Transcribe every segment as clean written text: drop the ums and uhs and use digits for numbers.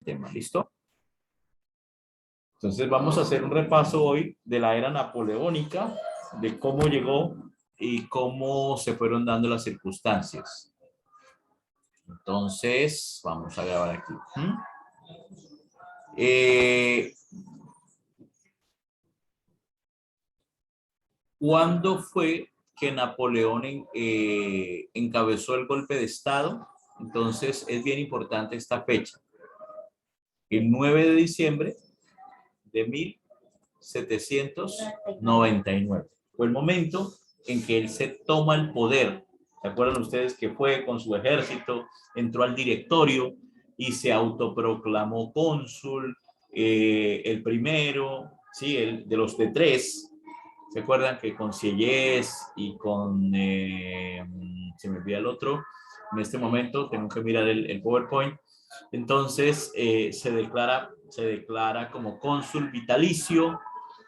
tema, ¿listo? Entonces vamos a hacer un repaso hoy de la era napoleónica, de cómo llegó y cómo se fueron dando las circunstancias. Entonces, vamos a grabar aquí. ¿Cuándo fue que Napoleón encabezó el golpe de Estado? Entonces, es bien importante esta fecha. El 9 de diciembre de 1799. Fue el momento en que él se toma el poder. ¿Se acuerdan ustedes que fue con su ejército, entró al directorio y se autoproclamó cónsul, el primero, ¿sí? El de los de tres? ¿Se acuerdan que con Sieyès y con, se me olvida el otro, en este momento tengo que mirar el PowerPoint? Entonces se declara como cónsul vitalicio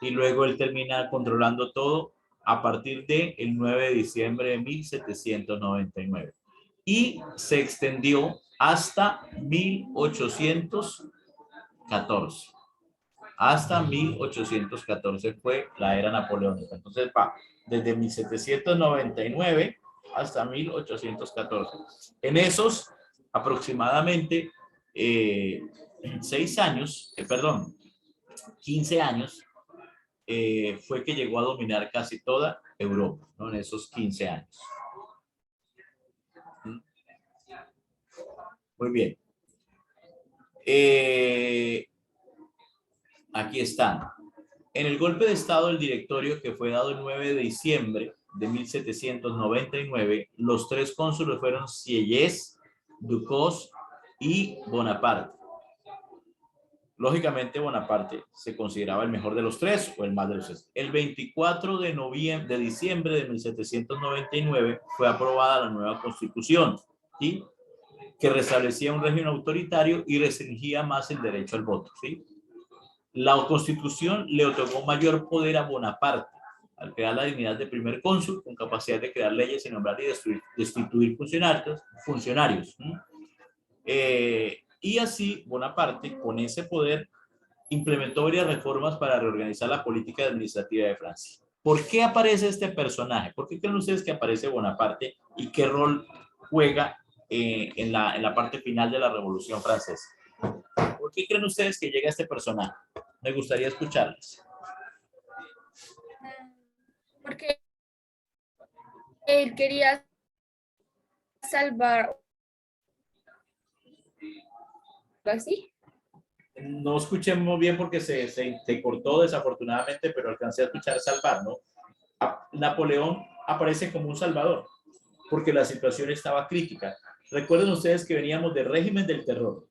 y luego él termina controlando todo a partir del 9 de diciembre de 1799. Y se extendió hasta 1814. Hasta 1814 fue la era napoleónica. Entonces, desde 1799 hasta 1814. En esos aproximadamente 6 años, 15 años, fue que llegó a dominar casi toda Europa, ¿no? En esos 15 años. Muy bien. Aquí están. En el golpe de estado del directorio que fue dado el 9 de diciembre de 1799, los tres cónsules fueron Sieyès, Ducos y Bonaparte. Lógicamente Bonaparte se consideraba el mejor de los tres o el más de los tres. El 24 de diciembre de 1799 fue aprobada la nueva constitución, ¿sí? Que restablecía un régimen autoritario y restringía más el derecho al voto, ¿sí? La constitución le otorgó mayor poder a Bonaparte al crear la dignidad de primer cónsul con capacidad de crear leyes y nombrar y destituir funcionarios. Y así Bonaparte, con ese poder, implementó varias reformas para reorganizar la política administrativa de Francia. ¿Por qué aparece este personaje? ¿Por qué creen ustedes que aparece Bonaparte y qué rol juega en la parte final de la Revolución Francesa? ¿Por qué creen ustedes que llega este personaje? Me gustaría escucharles. Porque él quería salvar, ¿así? No escuché muy bien porque se cortó desafortunadamente, pero alcancé a escuchar salvar, ¿no? Napoleón aparece como un salvador porque la situación estaba crítica. Recuerden ustedes que veníamos del régimen del terror,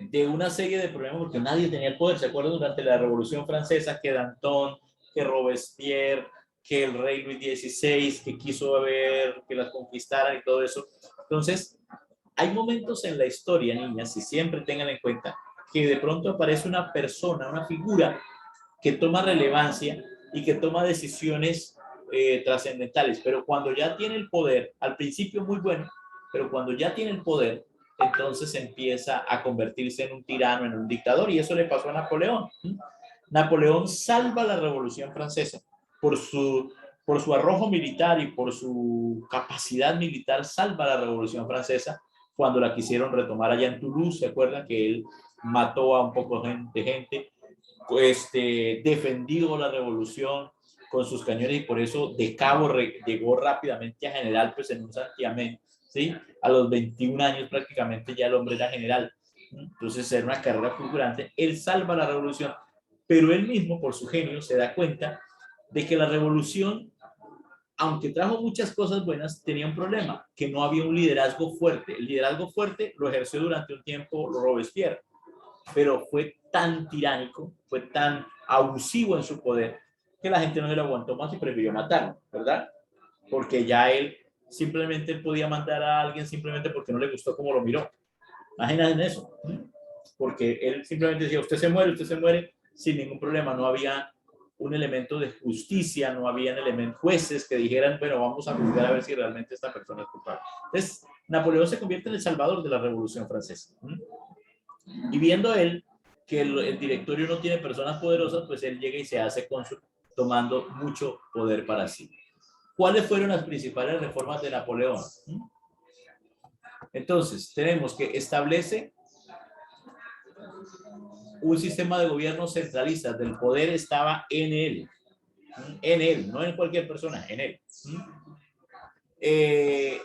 de una serie de problemas porque nadie tenía el poder. ¿Se acuerdan durante la Revolución Francesa que Danton, que Robespierre, que el rey Luis XVI, que quiso ver que las conquistaran y todo eso? Entonces, hay momentos en la historia, niñas, y siempre tengan en cuenta que de pronto aparece una persona, una figura que toma relevancia y que toma decisiones trascendentales, pero cuando ya tiene el poder, al principio muy bueno, pero cuando ya tiene el poder, entonces empieza a convertirse en un tirano, en un dictador, y eso le pasó a Napoleón. Napoleón salva la Revolución Francesa por su arrojo militar y por su capacidad militar, salva la Revolución Francesa cuando la quisieron retomar allá en Toulouse. ¿Se acuerdan que él mató a un poco de gente? Pues defendió la revolución con sus cañones y por eso de cabo llegó rápidamente a general, pues en un santiamén, ¿sí? A los 21 años prácticamente ya el hombre era general. Entonces era una carrera fulgurante. Él salva la revolución, pero él mismo por su genio se da cuenta de que la revolución, aunque trajo muchas cosas buenas, tenía un problema, que no había un liderazgo fuerte. El liderazgo fuerte lo ejerció durante un tiempo Robespierre, pero fue tan tiránico, fue tan abusivo en su poder, que la gente no se lo aguantó más y prefirió matarlo, ¿verdad? Porque ya él simplemente podía mandar a alguien simplemente porque no le gustó cómo lo miró. Imagínense eso, porque él simplemente decía, usted se muere sin ningún problema. No había un elemento de justicia, no había elementos jueces que dijeran, bueno, vamos a juzgar a ver si realmente esta persona es culpable. Entonces, Napoleón se convierte en el salvador de la Revolución Francesa. Y viendo él que el directorio no tiene personas poderosas, pues él llega y se hace cónsul, tomando mucho poder para sí. ¿Cuáles fueron las principales reformas de Napoleón? Entonces, tenemos que establece un sistema de gobierno centralista, del poder estaba en él, no en cualquier persona, en él.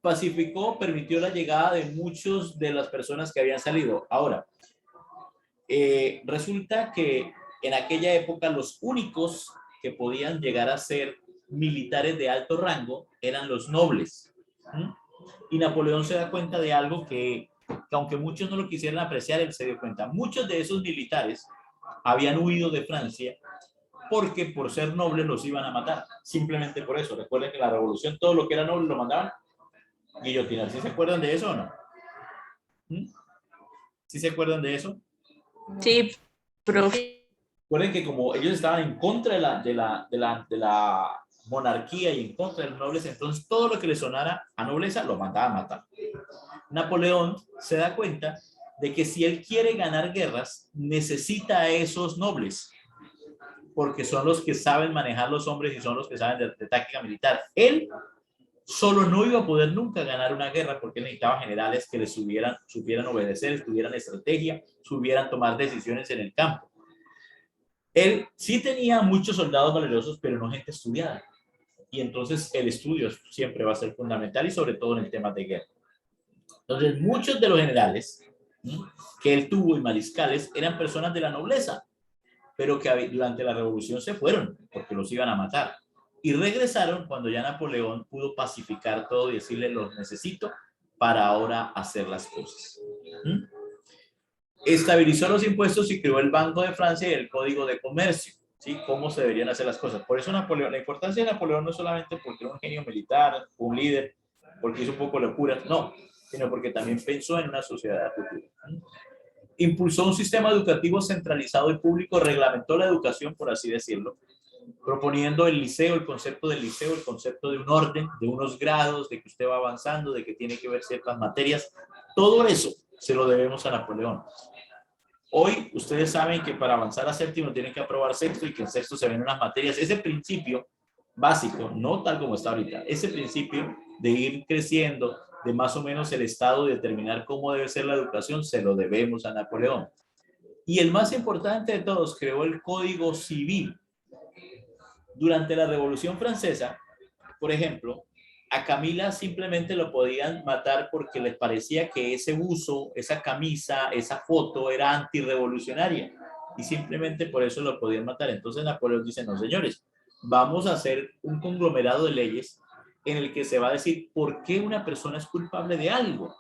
Pacificó, permitió la llegada de muchos de las personas que habían salido. Ahora, resulta que en aquella época los únicos que podían llegar a ser militares de alto rango eran los nobles. Y Napoleón se da cuenta de algo que aunque muchos no lo quisieran apreciar, él se dio cuenta. Muchos de esos militares habían huido de Francia porque por ser nobles los iban a matar. Simplemente por eso. Recuerden que en la revolución todo lo que era noble lo mandaban guillotinar. ¿Sí se acuerdan de eso o no? ¿Sí se acuerdan de eso? Sí, profe. Recuerden que como ellos estaban en contra de la monarquía y en contra de los nobles, entonces todo lo que le sonara a nobleza lo mandaba a matar. Napoleón se da cuenta de que si él quiere ganar guerras, necesita a esos nobles, porque son los que saben manejar los hombres y son los que saben de táctica militar. Él solo no iba a poder nunca ganar una guerra porque necesitaba generales que le supieran obedecer, tuvieran estrategia, supieran tomar decisiones en el campo. Él sí tenía muchos soldados valerosos, pero no gente estudiada. Y entonces el estudio siempre va a ser fundamental y sobre todo en el tema de guerra. Entonces muchos de los generales que él tuvo y mariscales eran personas de la nobleza, pero que durante la revolución se fueron porque los iban a matar. Y regresaron cuando ya Napoleón pudo pacificar todo y decirle los necesito para ahora hacer las cosas. Estabilizó los impuestos y creó el Banco de Francia y el Código de Comercio. ¿Sí? Cómo se deberían hacer las cosas. Por eso Napoleón, la importancia de Napoleón no es solamente porque era un genio militar, un líder, porque hizo un poco locuras, no, sino porque también pensó en una sociedad futura. Impulsó un sistema educativo centralizado y público, reglamentó la educación, por así decirlo, proponiendo el liceo, el concepto del liceo, el concepto de un orden, de unos grados, de que usted va avanzando, de que tiene que ver ciertas materias. Todo eso se lo debemos a Napoleón. Hoy ustedes saben que para avanzar a séptimo tienen que aprobar sexto y que en sexto se ven unas materias. Ese principio básico, no tal como está ahorita, ese principio de ir creciendo, de más o menos el estado, de determinar cómo debe ser la educación, se lo debemos a Napoleón. Y el más importante de todos, creó el Código Civil. Durante la Revolución Francesa, por ejemplo, a Camila simplemente lo podían matar porque les parecía que ese buzo, esa camisa, esa foto era antirrevolucionaria y simplemente por eso lo podían matar. Entonces Napoleón dice, no señores, vamos a hacer un conglomerado de leyes en el que se va a decir por qué una persona es culpable de algo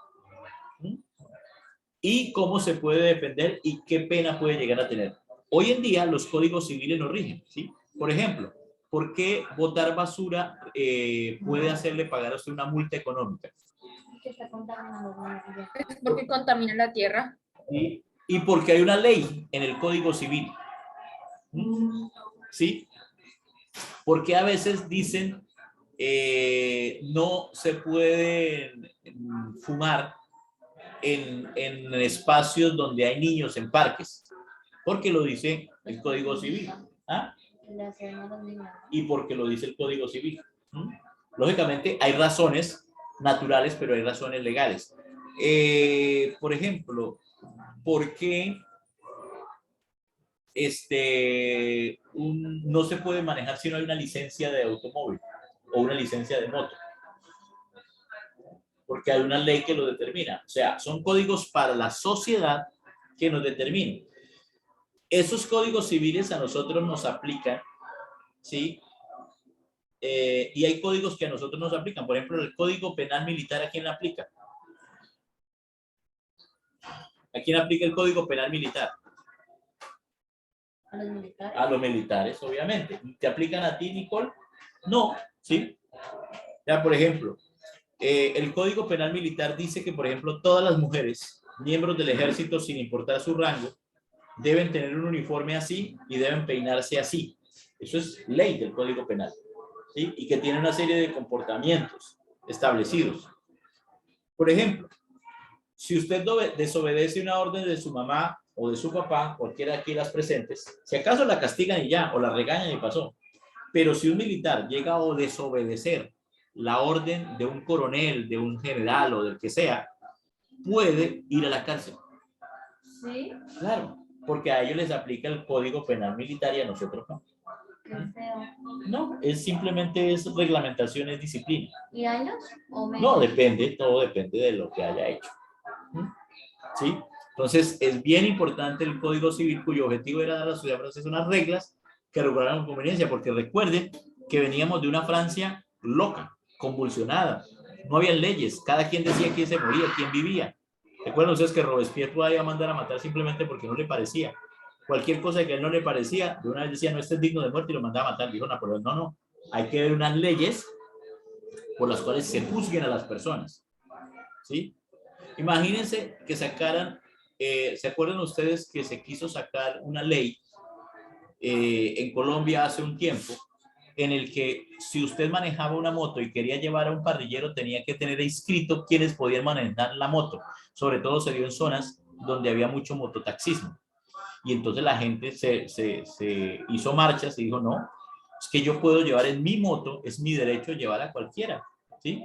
y cómo se puede defender y qué pena puede llegar a tener. Hoy en día los códigos civiles nos rigen, ¿sí? Por ejemplo, ¿por qué botar basura puede hacerle pagar a usted una multa económica? Porque contamina la tierra. ¿Sí? Y porque hay una ley en el Código Civil. ¿Sí? Porque a veces dicen no se puede fumar en espacios donde hay niños, en parques, porque lo dice el Código Civil. ¿Ah? Y porque lo dice el Código Civil. Lógicamente hay razones naturales, pero hay razones legales. Por ejemplo, ¿por qué no se puede manejar si no hay una licencia de automóvil o una licencia de moto? Porque hay una ley que lo determina. O sea, son códigos para la sociedad que nos determinan. Esos códigos civiles a nosotros nos aplican, ¿sí? Y hay códigos que a nosotros nos aplican. Por ejemplo, el Código Penal Militar, ¿a quién le aplica? ¿A quién aplica el Código Penal Militar? A los militares. A los militares, obviamente. ¿Te aplican a ti, Nicole? No, ¿sí? Ya, por ejemplo, el Código Penal Militar dice que, por ejemplo, todas las mujeres, miembros del ejército, sin importar su rango, deben tener un uniforme así y deben peinarse así. Eso es ley del Código Penal, ¿sí? Y que tiene una serie de comportamientos establecidos. Por ejemplo, Si usted desobedece una orden de su mamá o de su papá, cualquiera de aquí las presentes, si acaso la castigan y ya, o la regañan y pasó. Pero si un militar llega a desobedecer la orden de un coronel, de un general o del que sea, puede ir a la cárcel. Sí. Claro, porque a ellos les aplica el Código Penal Militar y a nosotros no. Qué feo. No, es simplemente es reglamentación, es disciplina. ¿Y años o meses? No, depende, todo depende de lo que haya hecho. ¿Sí? Entonces, es bien importante el Código Civil, cuyo objetivo era dar a la sociedad francesa unas reglas que regularan la conveniencia, porque recuerden que veníamos de una Francia loca, convulsionada. No había leyes, cada quien decía quién se moría, quién vivía. Recuerden ustedes que Robespierre podía mandar a matar simplemente porque no le parecía. Cualquier cosa que a él no le parecía, de una vez decía, no, este es digno de muerte y lo mandaba a matar. Dijo Napoleón, no, no, hay que ver unas leyes por las cuales se juzguen a las personas. ¿Sí? Imagínense que sacaran, ¿se acuerdan ustedes que se quiso sacar una ley en Colombia hace un tiempo en el que si usted manejaba una moto y quería llevar a un parrillero tenía que tener inscrito quienes podían manejar la moto? Sobre todo se dio en zonas donde había mucho mototaxismo. Y entonces la gente se hizo marchas y dijo, no, es que yo puedo llevar en mi moto, es mi derecho llevar a cualquiera, ¿sí?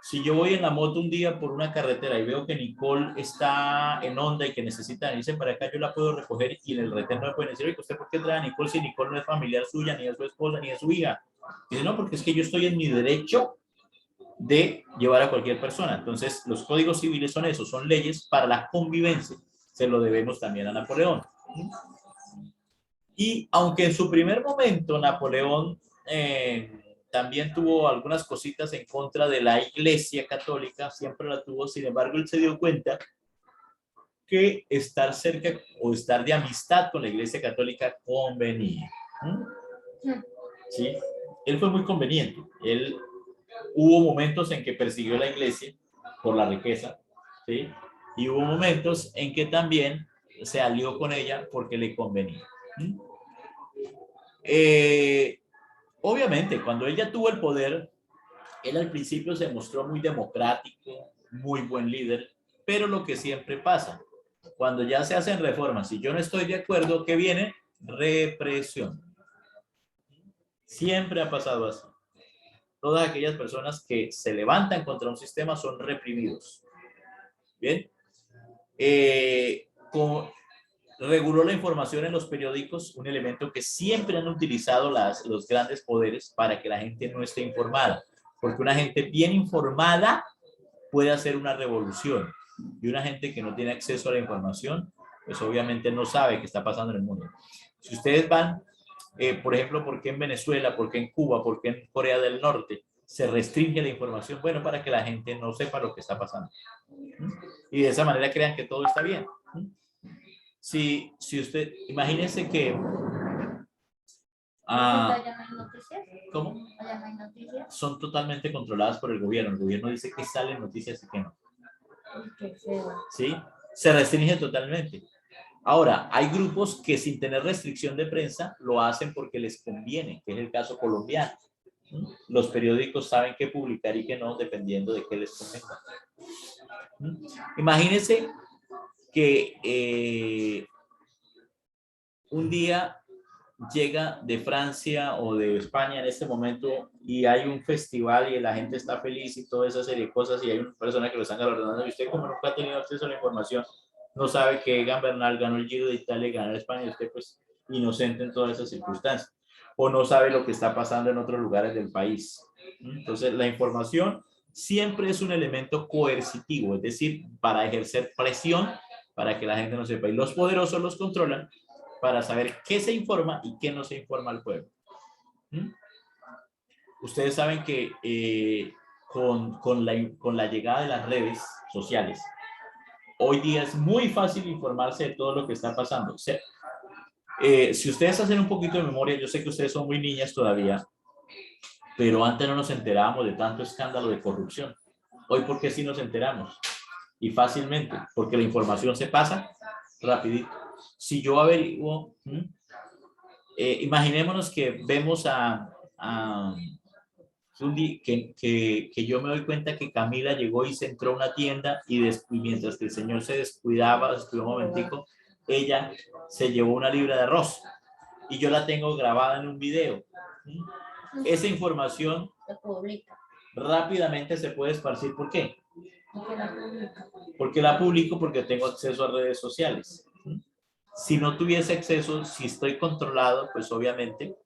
Si yo voy en la moto un día por una carretera y veo que Nicole está en onda y que necesita venirse para acá, yo la puedo recoger y en el retén no me pueden decir, oye, ¿usted por qué trae a Nicole si Nicole no es familiar suya, ni es su esposa, ni es su hija? Y dice, no, porque es que yo estoy en mi derecho de llevar a cualquier persona. Entonces, los códigos civiles son eso, son leyes para la convivencia. Se lo debemos también a Napoleón. Y aunque en su primer momento Napoleón también tuvo algunas cositas en contra de la Iglesia Católica, siempre la tuvo, sin embargo, él se dio cuenta que estar cerca o estar de amistad con la Iglesia Católica convenía. ¿Sí? Él fue muy conveniente. Él hubo momentos en que persiguió a la Iglesia por la riqueza, ¿sí? Y hubo momentos en que también se alió con ella porque le convenía. Obviamente, cuando ella tuvo el poder, él al principio se mostró muy democrático, muy buen líder, pero lo que siempre pasa, cuando ya se hacen reformas, si yo no estoy de acuerdo, ¿qué viene? Represión. Siempre ha pasado así. Todas aquellas personas que se levantan contra un sistema son reprimidos. Bien. Reguló la información en los periódicos, un elemento que siempre han utilizado los grandes poderes para que la gente no esté informada, porque una gente bien informada puede hacer una revolución y una gente que no tiene acceso a la información, pues obviamente no sabe qué está pasando en el mundo. Si ustedes van, por ejemplo, ¿por qué en Venezuela, por qué en Cuba, por qué en Corea del Norte se restringe la información? Bueno, para que la gente no sepa lo que está pasando. Y de esa manera crean que todo está bien. Si usted, imagínese que... ¿Allá no hay noticias? ¿Cómo? ¿Allá no hay noticias? Son totalmente controladas por el gobierno. El gobierno dice que salen noticias y que no. Qué feo. ¿Sí? Se restringe totalmente. Ahora, hay grupos que sin tener restricción de prensa lo hacen porque les conviene, que es el caso colombiano. Los periódicos saben qué publicar y qué no, dependiendo de qué les convenga. Imagínense que un día llega de Francia o de España en este momento y hay un festival y la gente está feliz y toda esa serie de cosas y hay una persona que lo están galardonando y usted, como nunca ha tenido acceso a la información, no sabe que Egan Bernal ganó el Giro de Italia y ganó el España, y usted pues inocente en todas esas circunstancias, o no sabe lo que está pasando en otros lugares del país. Entonces la información siempre es un elemento coercitivo, es decir, para ejercer presión para que la gente no sepa, y los poderosos los controlan para saber qué se informa y qué no se informa al pueblo. Ustedes saben que con la llegada de las redes sociales, hoy día es muy fácil informarse de todo lo que está pasando. O sea, si ustedes hacen un poquito de memoria, yo sé que ustedes son muy niñas todavía, pero antes no nos enterábamos de tanto escándalo de corrupción. Hoy, ¿por qué sí nos enteramos? Y fácilmente, porque la información se pasa rapidito. Si yo averiguo, imaginémonos que vemos a que yo me doy cuenta que Camila llegó y se entró a una tienda y mientras que el señor se descuidaba un momentico, ella se llevó una libra de arroz y yo la tengo grabada en un video. Esa información Se publica. rápidamente se puede esparcir. ¿Por qué? Porque la publica. Porque la publico porque tengo acceso a redes sociales. Si no tuviese acceso, si estoy controlado, pues obviamente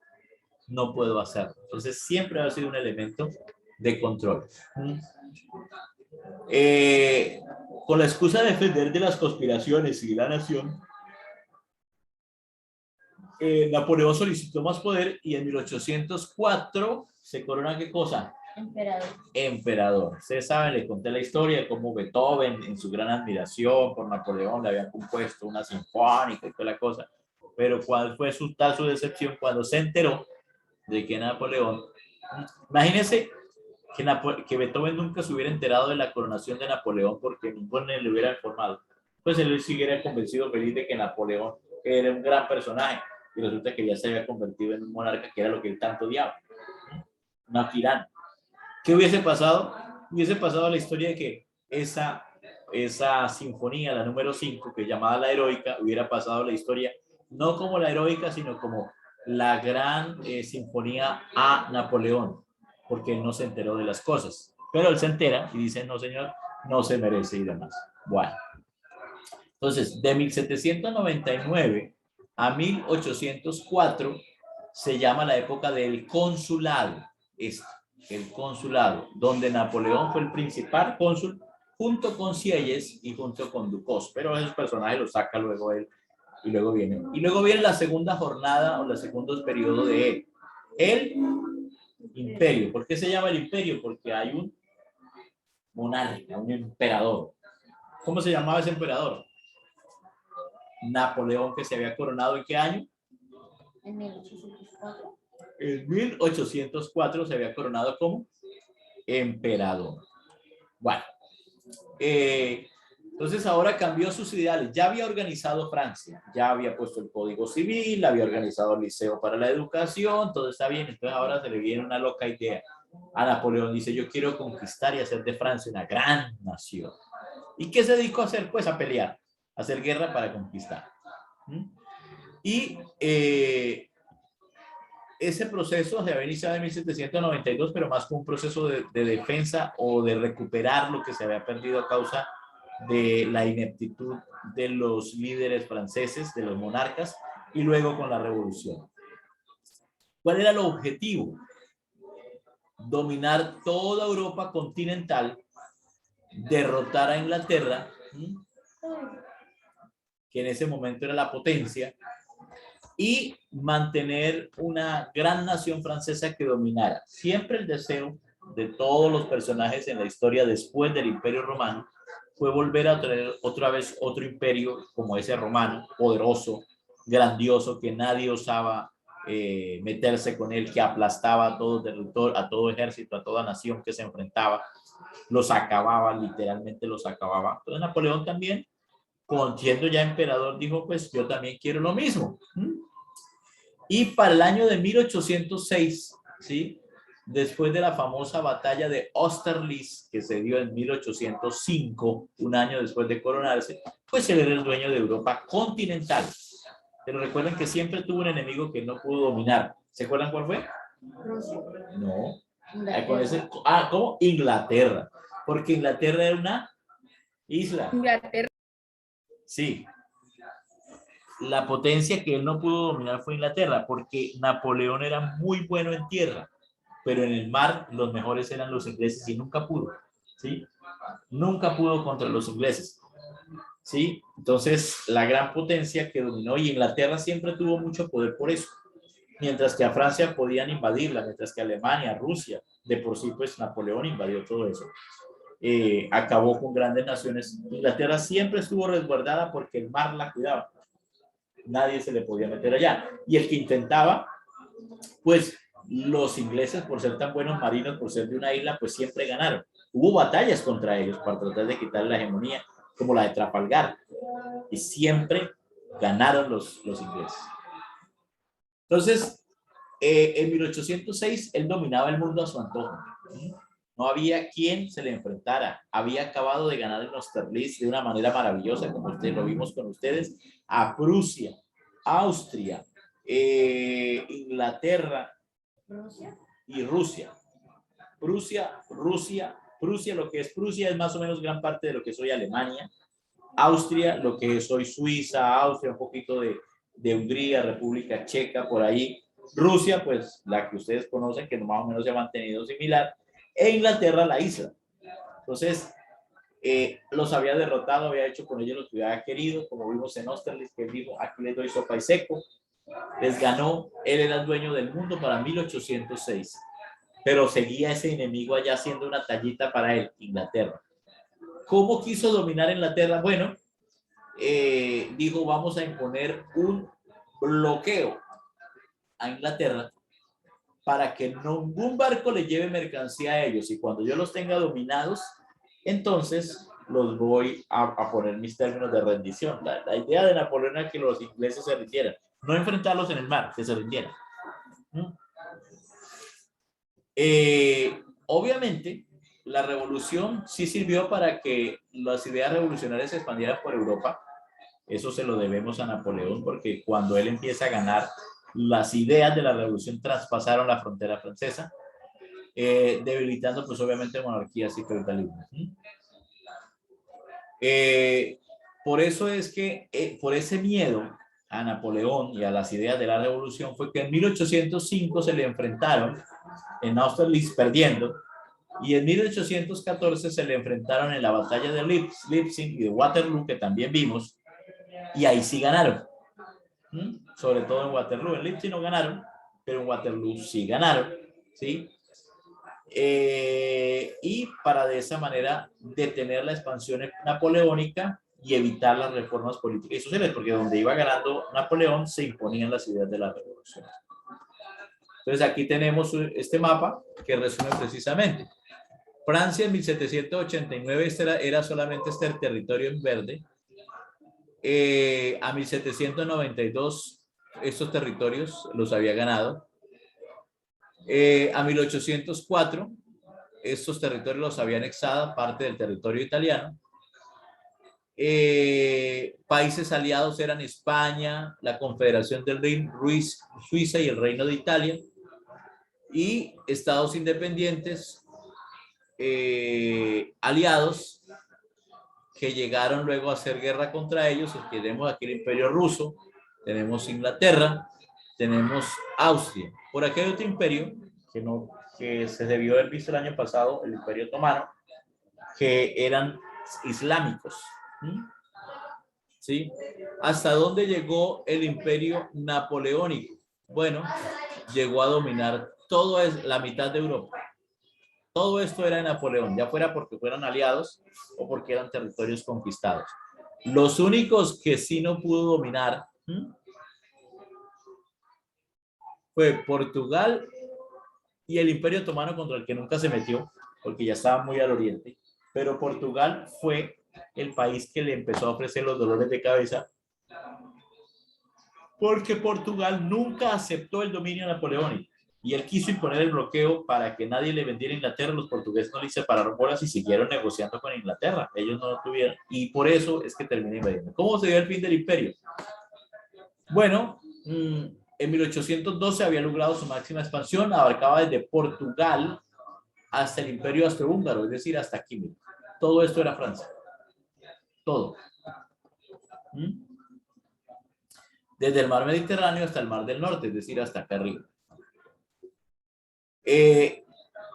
no puedo hacerlo. Entonces siempre ha sido un elemento de control. Con la excusa de defender de las conspiraciones y la nación, Napoleón solicitó más poder y en 1804 se corona ¿qué cosa? Emperador. Emperador. Ustedes saben, le conté la historia de cómo Beethoven, en su gran admiración por Napoleón, le había compuesto una sinfónica y toda la cosa. Pero cuál fue su decepción cuando se enteró de que Napoleón, imagínense que Beethoven nunca se hubiera enterado de la coronación de Napoleón porque ninguno le hubiera informado. Pues él siguiera convencido feliz de que Napoleón era un gran personaje y resulta que ya se había convertido en un monarca que era lo que él tanto odiaba, una tirana. ¿Qué hubiese pasado? Hubiese pasado la historia de que esa sinfonía, la número 5, que llamada la heroica, hubiera pasado la historia no como la heroica, sino como la gran sinfonía a Napoleón, porque él no se enteró de las cosas. Pero él se entera y dice, no señor, no se merece y demás. Bueno, entonces, de 1799 a 1804 se llama la época del consulado. El consulado, donde Napoleón fue el principal cónsul, junto con Sieyes y junto con Ducos, pero esos personajes los saca luego él, y luego viene la segunda jornada o los segundos periodos de él. El imperio. ¿Por qué se llama el imperio? Porque hay un monarca, un emperador. ¿Cómo se llamaba ese emperador? Napoleón, que se había coronado ¿en qué año? En 1804. En 1804 se había coronado como emperador. Bueno, entonces ahora cambió sus ideales. Ya había organizado Francia, ya había puesto el Código Civil, había organizado el Liceo para la Educación, todo está bien. Entonces ahora se le viene una loca idea a Napoleón. Dice, yo quiero conquistar y hacer de Francia una gran nación. ¿Y qué se dedicó a hacer? Pues a pelear, a hacer guerra para conquistar. Y ese proceso se había iniciado en 1792, pero más como un proceso de defensa o de recuperar lo que se había perdido a causa de la ineptitud de los líderes franceses, de los monarcas, y luego con la revolución. ¿Cuál era el objetivo? Dominar toda Europa continental, derrotar a Inglaterra, que en ese momento era la potencia, y mantener una gran nación francesa que dominara. Siempre el deseo de todos los personajes en la historia después del Imperio Romano fue volver a tener otra vez otro imperio como ese romano, poderoso, grandioso, que nadie osaba meterse con él, que aplastaba a todo territorio, a todo ejército, a toda nación que se enfrentaba, los acababa, literalmente los acababa. Entonces Napoleón también, siendo ya emperador, dijo, pues yo también quiero lo mismo. Y para el año de 1806, ¿sí? Después de la famosa batalla de Austerlitz, que se dio en 1805, un año después de coronarse, pues él era el dueño de Europa continental. Pero recuerden que siempre tuvo un enemigo que no pudo dominar. ¿Se acuerdan cuál fue? Rusia. No. Inglaterra. ¿Cómo? Inglaterra. Porque Inglaterra era una isla. Inglaterra. Sí. La potencia que él no pudo dominar fue Inglaterra, porque Napoleón era muy bueno en tierra, pero en el mar los mejores eran los ingleses y nunca pudo, ¿sí? Nunca pudo contra los ingleses, ¿sí? Entonces, la gran potencia que dominó, y Inglaterra siempre tuvo mucho poder por eso, mientras que a Francia podían invadirla, mientras que Alemania, Rusia, de por sí, pues Napoleón invadió todo eso. Acabó con grandes naciones. Inglaterra siempre estuvo resguardada porque el mar la cuidaba. Nadie se le podía meter allá. Y el que intentaba, pues los ingleses, por ser tan buenos marinos, por ser de una isla, pues siempre ganaron. Hubo batallas contra ellos para tratar de quitarle la hegemonía, como la de Trafalgar, y siempre ganaron los ingleses. Entonces, En 1806 él dominaba el mundo a su antojo. No había quien se le enfrentara. Había acabado de ganar en Austerlitz de una manera maravillosa, como ustedes lo vimos con ustedes, a Prusia, Austria, Inglaterra ¿Rusia? y Rusia. Prusia, lo que es Prusia es más o menos gran parte de lo que soy Alemania. Austria, lo que soy Suiza, Austria, un poquito de Hungría, República Checa, por ahí. Rusia, pues la que ustedes conocen, que más o menos se ha mantenido similar. E Inglaterra, la isla. Entonces, los había derrotado, había hecho con ellos lo que había querido, como vimos en Austerlitz, que él dijo, aquí les doy sopa y seco. Les ganó, él era el dueño del mundo para 1806. Pero seguía ese enemigo allá haciendo una tallita para él, Inglaterra. ¿Cómo quiso dominar Inglaterra? Bueno, dijo, vamos a imponer un bloqueo a Inglaterra para que ningún barco le lleve mercancía a ellos, y cuando yo los tenga dominados, entonces los voy a poner mis términos de rendición. La idea de Napoleón era que los ingleses se rindieran, no enfrentarlos en el mar, que se rindieran. Obviamente, la revolución sí sirvió para que las ideas revolucionarias se expandieran por Europa. Eso se lo debemos a Napoleón, porque cuando él empieza a ganar, las ideas de la revolución traspasaron la frontera francesa, debilitando pues obviamente monarquías y feudalismo. Por eso es que, por ese miedo a Napoleón y a las ideas de la revolución, fue que en 1805 se le enfrentaron en Austerlitz perdiendo, y en 1814 se le enfrentaron en la batalla de Leipzig y de Waterloo, que también vimos, y ahí sí ganaron. Sobre todo en Waterloo. En Leipzig no ganaron, pero en Waterloo sí ganaron, ¿sí? Y para de esa manera detener la expansión napoleónica y evitar las reformas políticas y sociales, porque donde iba ganando Napoleón se imponían las ideas de la revolución. Entonces aquí tenemos este mapa que resume precisamente. Francia en 1789 era solamente este territorio en verde. A 1792 estos territorios los había ganado. A 1804 estos territorios los había anexado parte del territorio italiano. Países aliados eran España, la Confederación del Rin, Suiza y el Reino de Italia. Y estados independientes aliados que llegaron luego a hacer guerra contra ellos. Tenemos aquí el Imperio Ruso, tenemos Inglaterra, tenemos Austria. Por aquí hay otro imperio que se debió haber visto el año pasado, el Imperio Otomano, que eran islámicos. ¿Sí? ¿Hasta dónde llegó el Imperio Napoleónico? Bueno, llegó a dominar toda la mitad de Europa. Todo esto era de Napoleón, ya fuera porque fueran aliados o porque eran territorios conquistados. Los únicos que sí no pudo dominar fue Portugal y el Imperio Otomano, contra el que nunca se metió, porque ya estaba muy al oriente. Pero Portugal fue el país que le empezó a ofrecer los dolores de cabeza, porque Portugal nunca aceptó el dominio napoleónico. Y él quiso imponer el bloqueo para que nadie le vendiera a Inglaterra. Los portugueses no le separaron bolas y siguieron negociando con Inglaterra. Ellos no lo tuvieron. Y por eso es que termina invadiendo. ¿Cómo se dio el fin del imperio? Bueno, en 1812 había logrado su máxima expansión. Abarcaba desde Portugal hasta el imperio austrohúngaro, es decir, hasta aquí. Todo esto era Francia. Todo. Desde el mar Mediterráneo hasta el mar del Norte, es decir, hasta acá arriba.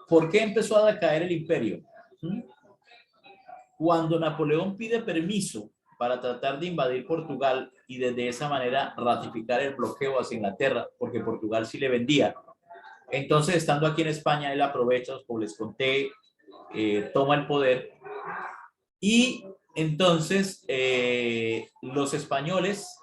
¿Por qué empezó a decaer el imperio? Cuando Napoleón pide permiso para tratar de invadir Portugal y desde esa manera ratificar el bloqueo hacia Inglaterra, porque Portugal sí le vendía. Entonces, estando aquí en España, él aprovecha, como les conté, toma el poder, y entonces los españoles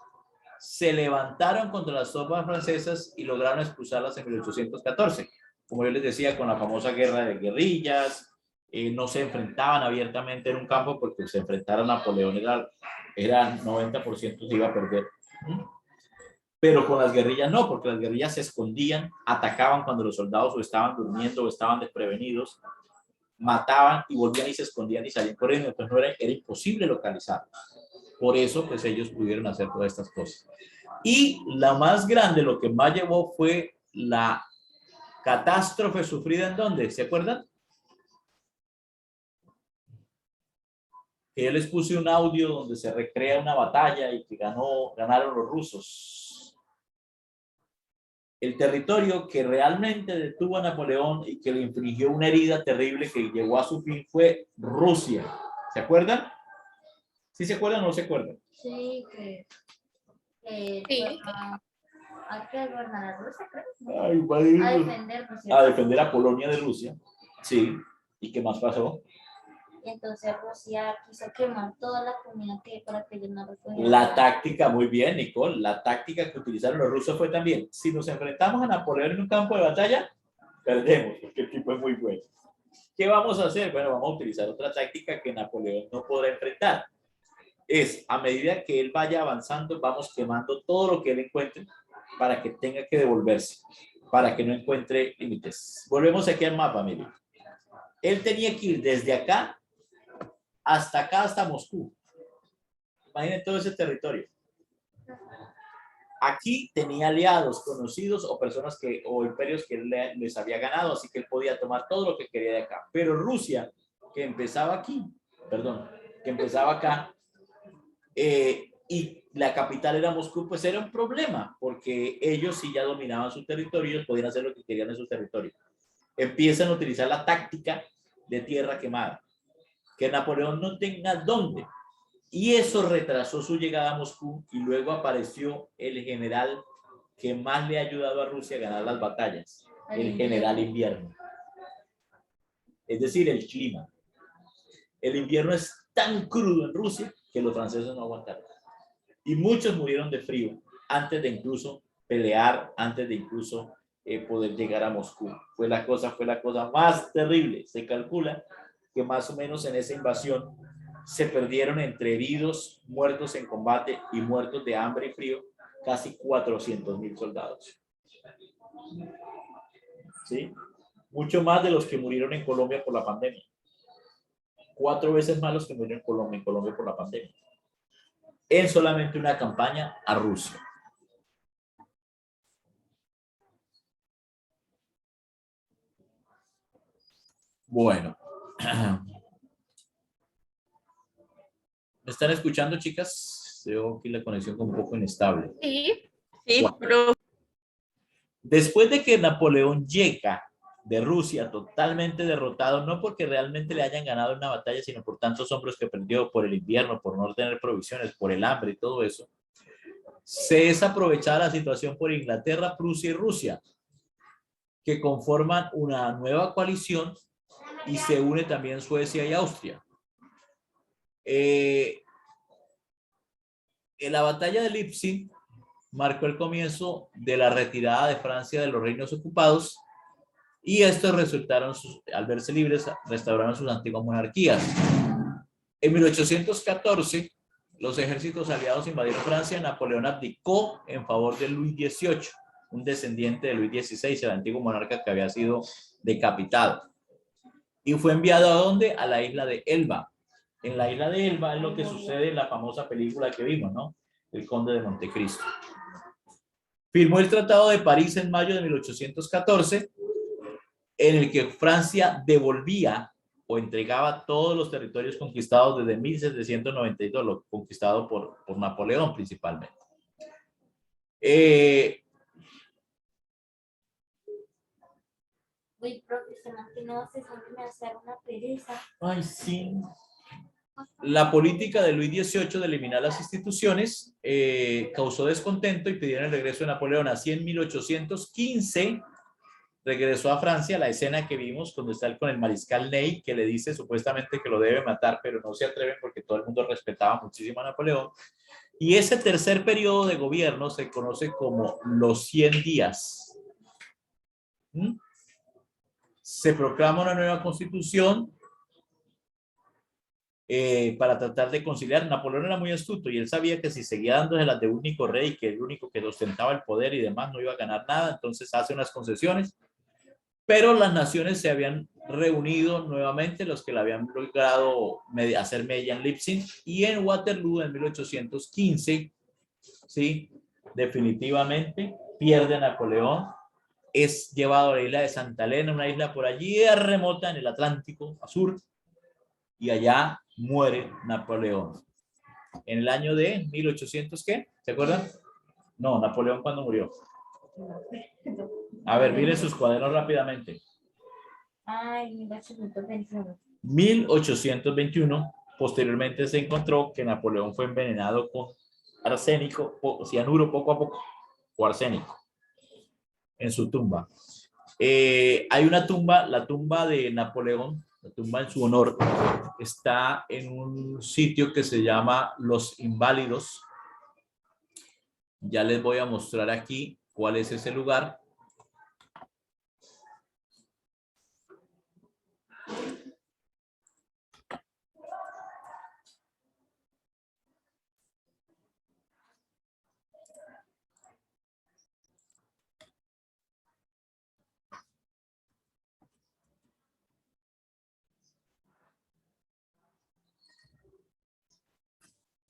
se levantaron contra las tropas francesas y lograron expulsarlas en 1814. Como yo les decía, con la famosa guerra de guerrillas, no se enfrentaban abiertamente en un campo, porque se enfrentaron a Napoleón era 90% se iba a perder. Pero con las guerrillas no, porque las guerrillas se escondían, atacaban cuando los soldados o estaban durmiendo o estaban desprevenidos, mataban y volvían y se escondían y salían corriendo. Entonces era imposible localizarlos. Por eso, pues ellos pudieron hacer todas estas cosas. Y la más grande, lo que más llevó fue la catástrofe sufrida ¿en dónde? ¿Se acuerdan? Que yo les puse un audio donde se recrea una batalla y que ganaron los rusos. El territorio que realmente detuvo a Napoleón y que le infligió una herida terrible que llegó a su fin fue Rusia. ¿Se acuerdan? ¿Sí se acuerdan o no se acuerdan? Sí, que Sí. a que gobernar a Rusia, creo. A invadir, A defender Rusia. a defender a Polonia de Rusia. Sí. ¿Y qué más pasó? Y entonces Rusia quiso quemar toda la comida que para que ellos no recogieran. La táctica, muy bien, Nicole, la táctica que utilizaron los rusos fue también, si nos enfrentamos a Napoleón en un campo de batalla, perdemos, porque el tipo es muy bueno. ¿Qué vamos a hacer? Bueno, vamos a utilizar otra táctica que Napoleón no podrá enfrentar. Es, a medida que él vaya avanzando, vamos quemando todo lo que él encuentre para que tenga que devolverse, para que no encuentre límites. Volvemos aquí al mapa, mire. Él tenía que ir desde acá, hasta Moscú. Imaginen todo ese territorio. Aquí tenía aliados, conocidos o personas o imperios que él les había ganado, así que él podía tomar todo lo que quería de acá. Pero Rusia, que empezaba aquí, que empezaba acá, y la capital era Moscú, pues era un problema, porque ellos sí ya dominaban su territorio, ellos podían hacer lo que querían en su territorio. Empiezan a utilizar la táctica de tierra quemada, que Napoleón no tenga dónde. Y eso retrasó su llegada a Moscú y luego apareció el general que más le ha ayudado a Rusia a ganar las batallas, el general invierno. Es decir, el clima. El invierno es tan crudo en Rusia que los franceses no aguantaron. Y muchos murieron de frío antes de incluso pelear, antes de incluso poder llegar a Moscú. Fue la cosa más terrible. Se calcula que más o menos en esa invasión se perdieron entre heridos, muertos en combate y muertos de hambre y frío, casi 400,000 soldados. ¿Sí? Mucho más de los que murieron en Colombia por la pandemia. 4 veces más los que murieron en Colombia por la pandemia. En solamente una campaña a Rusia. Bueno. ¿Me están escuchando, chicas? Veo aquí la conexión como un poco inestable. Sí. Sí, Bueno. profe. Después de que Napoleón llega de Rusia totalmente derrotado, no porque realmente le hayan ganado una batalla, sino por tantos hombres que perdió, por el invierno, por no tener provisiones, por el hambre y todo eso, se es aprovechada la situación por Inglaterra, Prusia y Rusia, que conforman una nueva coalición y se une también Suecia y Austria. En la batalla de Leipzig marcó el comienzo de la retirada de Francia de los reinos ocupados y estos resultaron, al verse libres, restauraron sus antiguas monarquías. En 1814, los ejércitos aliados invadieron Francia. Napoleón abdicó en favor de Luis XVIII, un descendiente de Luis XVI, el antiguo monarca que había sido decapitado. Y fue enviado ¿a dónde? A la isla de Elba. En la isla de Elba es lo que sucede en la famosa película que vimos, ¿no? El Conde de Montecristo. Firmó el Tratado de París en mayo de 1814, en el que Francia devolvía o entregaba todos los territorios conquistados desde 1792, lo conquistado por Napoleón principalmente. Uy, profesional, no sé, siempre me hace una pereza. Ay, sí. La política de Luis XVIII de eliminar las instituciones causó descontento y pidieron el regreso de Napoleón. Así en 1815 regresó a Francia. La escena que vimos cuando está con el mariscal Ney, que le dice supuestamente que lo debe matar, pero no se atreven porque todo el mundo respetaba muchísimo a Napoleón. Y ese tercer periodo de gobierno se conoce como los 100 días. Se proclama una nueva constitución para tratar de conciliar. Napoleón era muy astuto y él sabía que si seguía dándose las de único rey, que el único que ostentaba el poder y demás, no iba a ganar nada, entonces hace unas concesiones, pero las naciones se habían reunido nuevamente, los que la habían logrado hacer mella en Leipzig, y en Waterloo en 1815, ¿sí? Definitivamente pierde Napoleón, es llevado a la isla de Santa Elena, una isla por allí remota en el Atlántico Sur, y allá muere Napoleón. En el año de 1800, ¿qué? ¿Se acuerdan? No, Napoleón cuando murió. A ver, miren sus cuadernos rápidamente. Ay, 1821. 1821, posteriormente se encontró que Napoleón fue envenenado con arsénico, o cianuro poco a poco, o arsénico, en su tumba. Hay una tumba, la tumba de Napoleón, la tumba en su honor, está en un sitio que se llama Los Inválidos. Ya les voy a mostrar aquí cuál es ese lugar.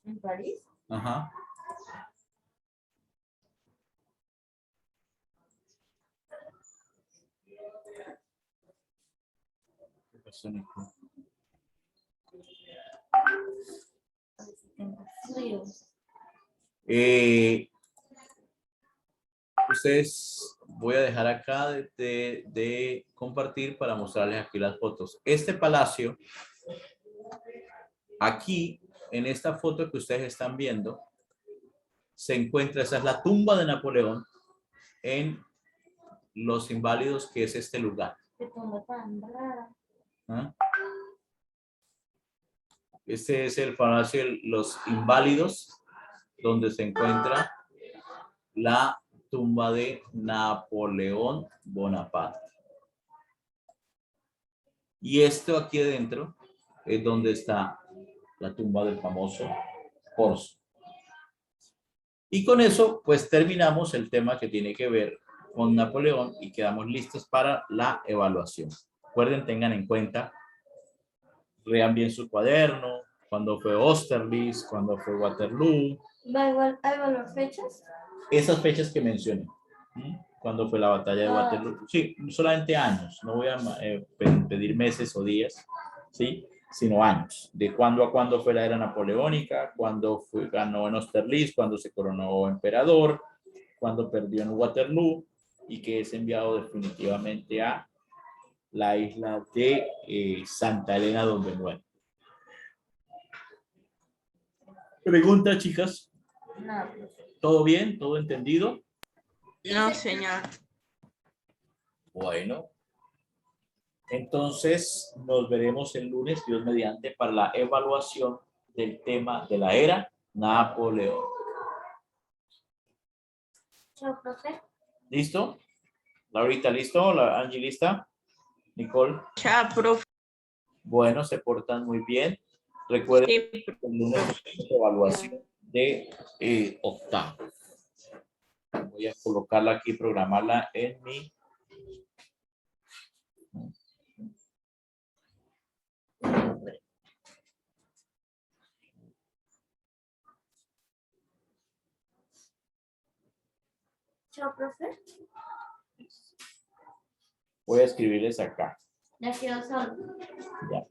¿En París? Ajá. Tengo frío. Ustedes voy a dejar acá de compartir para mostrarles aquí las fotos. Este palacio, aquí en esta foto que ustedes están viendo, se encuentra, esa es la tumba de Napoleón en Los Inválidos, que es este lugar. Qué tumba tan rara. ¿Ah? Este es el palacio de Los Inválidos, donde se encuentra la tumba de Napoleón Bonaparte. Y esto aquí adentro es donde está la tumba del famoso Corso. Y con eso, pues terminamos el tema que tiene que ver con Napoleón y quedamos listos para la evaluación. Recuerden, tengan en cuenta, lean bien su cuaderno, cuando fue Austerlitz, cuando fue Waterloo. ¿Va igual a evaluar fechas? Esas fechas que mencioné. Cuando fue la batalla de Waterloo. Sí, solamente años. No voy a pedir meses o días, ¿sí? Sino años. De cuándo a cuándo fue la era napoleónica, cuándo ganó en Austerlitz, cuándo se coronó emperador, cuándo perdió en Waterloo y que es enviado definitivamente a la isla de Santa Elena, donde muere. Pregunta, chicas. No. ¿Todo bien? ¿Todo entendido? No, señor. Bueno. Entonces, nos veremos el lunes, Dios mediante, para la evaluación del tema de la era Napoleón. Chao, profe. ¿Listo? Laurita, ¿listo? Angie, ¿lista? Nicole. Chao, profe. Bueno, se portan muy bien. Recuerden Sí, que el lunes es evaluación de octavo. Voy a colocarla aquí, programarla en mi... Chao, profe. Voy a escribirles acá. Ya quedó solo. Ya.